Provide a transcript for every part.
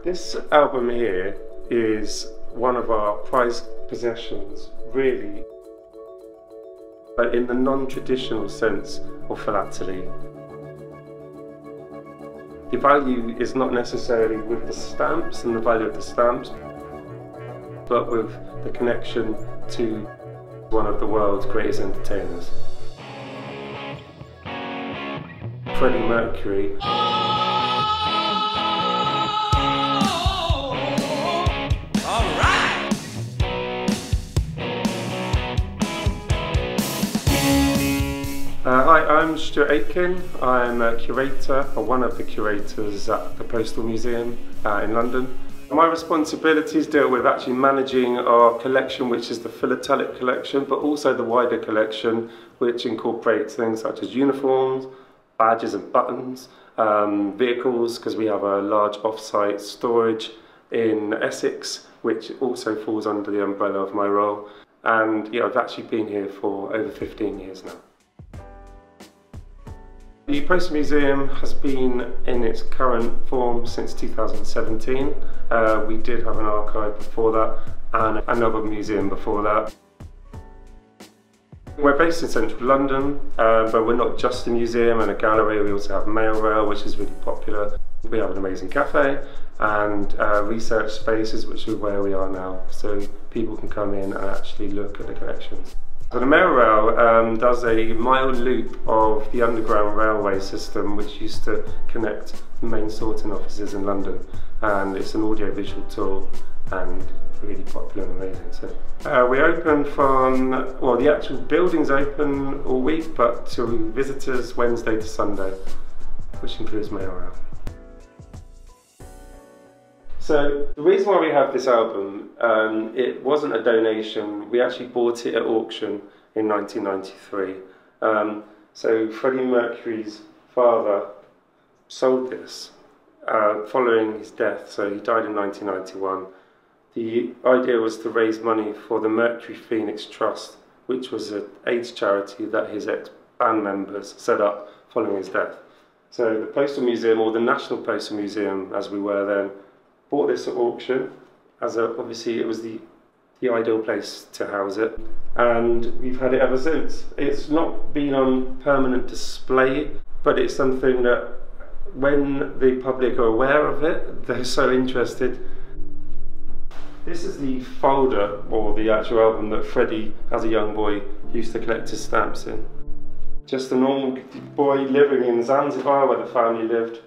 This album here is one of our prized possessions, really, but in the non-traditional sense of philately. The value is not necessarily with the stamps and the value of the stamps, but with the connection to one of the world's greatest entertainers. Freddie Mercury. Hi, I'm Stuart Aitken. I'm a curator, or one of the curators at the Postal Museum in London. My responsibilities deal with actually managing our collection, which is the philatelic collection, but also the wider collection, which incorporates things such as uniforms, badges and buttons, vehicles, because we have a large off-site storage in Essex, which also falls under the umbrella of my role. And yeah, I've actually been here for over 15 years now. The Postal Museum has been in its current form since 2017. We did have an archive before that and another museum before that. We're based in central London, but we're not just a museum and a gallery. We also have mail rail, which is really popular. We have an amazing cafe and research spaces, which is where we are now, so people can come in and actually look at the collections. So the mail rail does a mile loop of the underground railway system, which used to connect the main sorting offices in London, and it's an audio-visual tool and really popular and amazing. So we open from, well, the actual building's open all week, but to visitors Wednesday to Sunday, which includes mail rail. So the reason why we have this album, it wasn't a donation. We actually bought it at auction in 1993. So Freddie Mercury's father sold this following his death. So he died in 1991. The idea was to raise money for the Mercury Phoenix Trust, which was an AIDS charity that his ex-band members set up following his death. So the Postal Museum, or the National Postal Museum as we were then, bought this at auction, obviously it was the ideal place to house it, and we've had it ever since. It's not been on permanent display, but it's something that when the public are aware of it, they're so interested. This is the folder, or the actual album, that Freddie, as a young boy, used to collect his stamps in. Just a normal boy living in Zanzibar, where the family lived.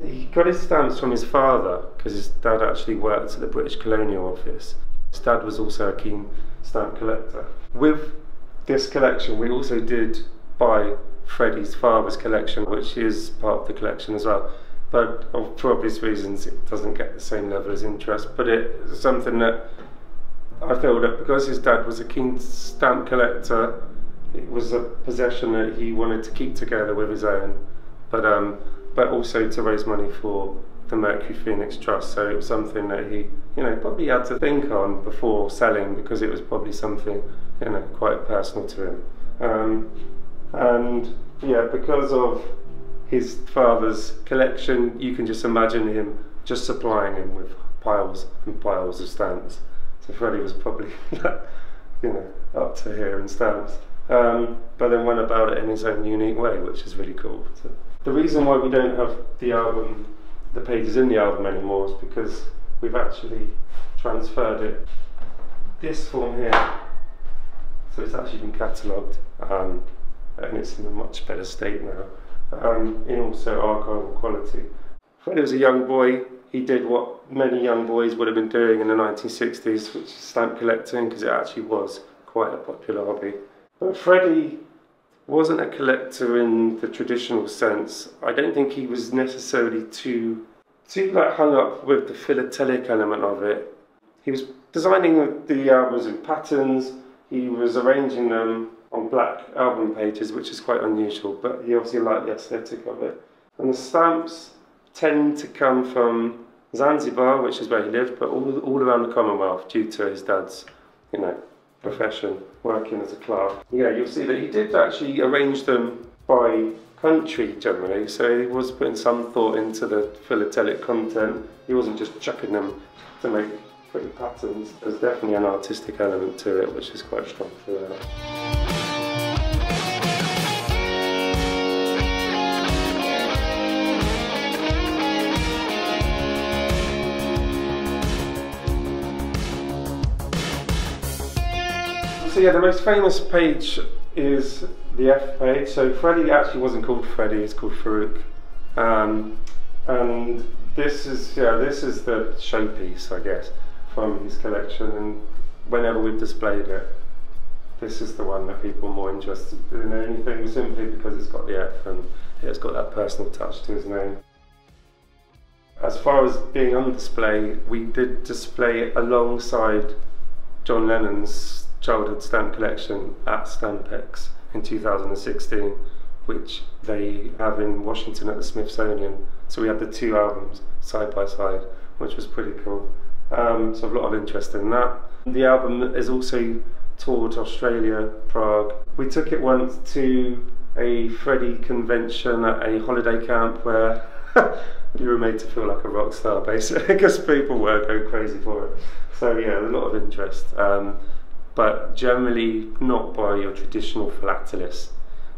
He got his stamps from his father, because his dad actually worked at the British Colonial Office. His dad was also a keen stamp collector. With this collection, we also did buy Freddie's father's collection, which is part of the collection as well. But for obvious reasons, it doesn't get the same level of interest. But it's something that I feel that because his dad was a keen stamp collector, it was a possession that he wanted to keep together with his own. But also to raise money for the Mercury Phoenix Trust. So it was something that he, probably had to think on before selling, because it was probably something, quite personal to him. And yeah, because of his father's collection, you can just imagine him just supplying him with piles and piles of stamps. So Freddie was probably, up to here in stamps. But then went about it in his own unique way, which is really cool. So the reason why we don't have the pages in the album anymore, is because we've actually transferred it, this form here, so it's actually been catalogued, and it's in a much better state now, in also archival quality. Freddie was a young boy. He did what many young boys would have been doing in the 1960s, which is stamp collecting, because it actually was quite a popular hobby. But Freddie wasn't a collector in the traditional sense. I don't think he was necessarily too hung up with the philatelic element of it. He was designing the albums in patterns. He was arranging them on black album pages, which is quite unusual, but he obviously liked the aesthetic of it. And the stamps tend to come from Zanzibar, which is where he lived, but all around the Commonwealth, due to his dad's, profession, working as a clerk. Yeah, you'll see that he did actually arrange them by country generally, so he was putting some thought into the philatelic content. He wasn't just chucking them to make pretty patterns. There's definitely an artistic element to it, which is quite strong throughout. So yeah, the most famous page is the F page. So Freddie actually wasn't called Freddie; it's called Farouk. And this is the showpiece, I guess, from his collection. And whenever we've displayed it, this is the one that people are more interested in anything, simply because it's got the F and it's got that personal touch to his name. As far as being on display, we did display it alongside John Lennon's childhood stamp collection at Stampex in 2016, which they have in Washington at the Smithsonian. So we had the two albums side by side, which was pretty cool. So a lot of interest in that. The album is also toured Australia, Prague. We took it once to a Freddie convention at a holiday camp where you were made to feel like a rock star, basically, because people were going crazy for it. So yeah, a lot of interest. But generally not by your traditional philatelists.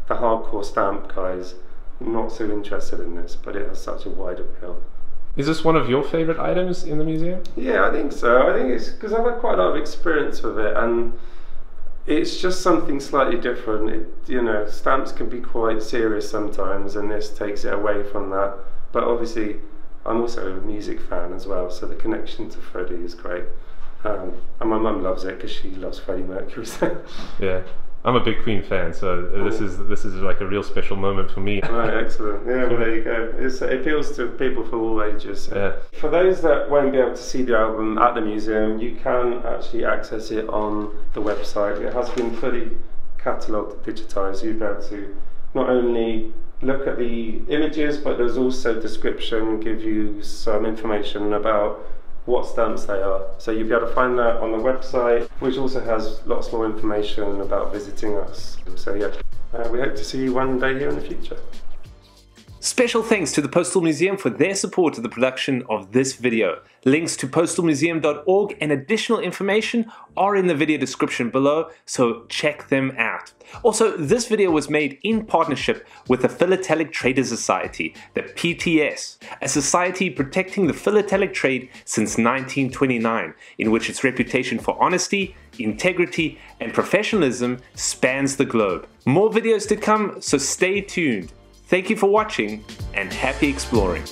The hardcore stamp guys, not so interested in this, but it has such a wide appeal. Is this one of your favourite items in the museum? Yeah, I think so. I think it's because I've had quite a lot of experience with it, and it's just something slightly different. You know, stamps can be quite serious sometimes, and this takes it away from that. But obviously, I'm also a music fan as well, so the connection to Freddie is great. And my mum loves it because she loves Freddie Mercury. Yeah, I'm a big Queen fan, so this is like a real special moment for me. Right, excellent. Yeah, well, there you go. It appeals to people for all ages. Yeah. For those that won't be able to see the album at the museum, you can actually access it on the website. It has been fully catalogued, digitised. You'll be able to not only look at the images, but there's also a description, give you some information about what stamps they are. So you'll be able to find that on the website, which also has lots more information about visiting us. So yeah, we hope to see you one day here in the future. Special thanks to the Postal Museum for their support of the production of this video. Links to postalmuseum.org and additional information are in the video description below, so check them out. Also, this video was made in partnership with the Philatelic Traders Society, the PTS, a society protecting the philatelic trade since 1929, in which its reputation for honesty, integrity, and professionalism spans the globe. More videos to come, so stay tuned. Thank you for watching and happy exploring.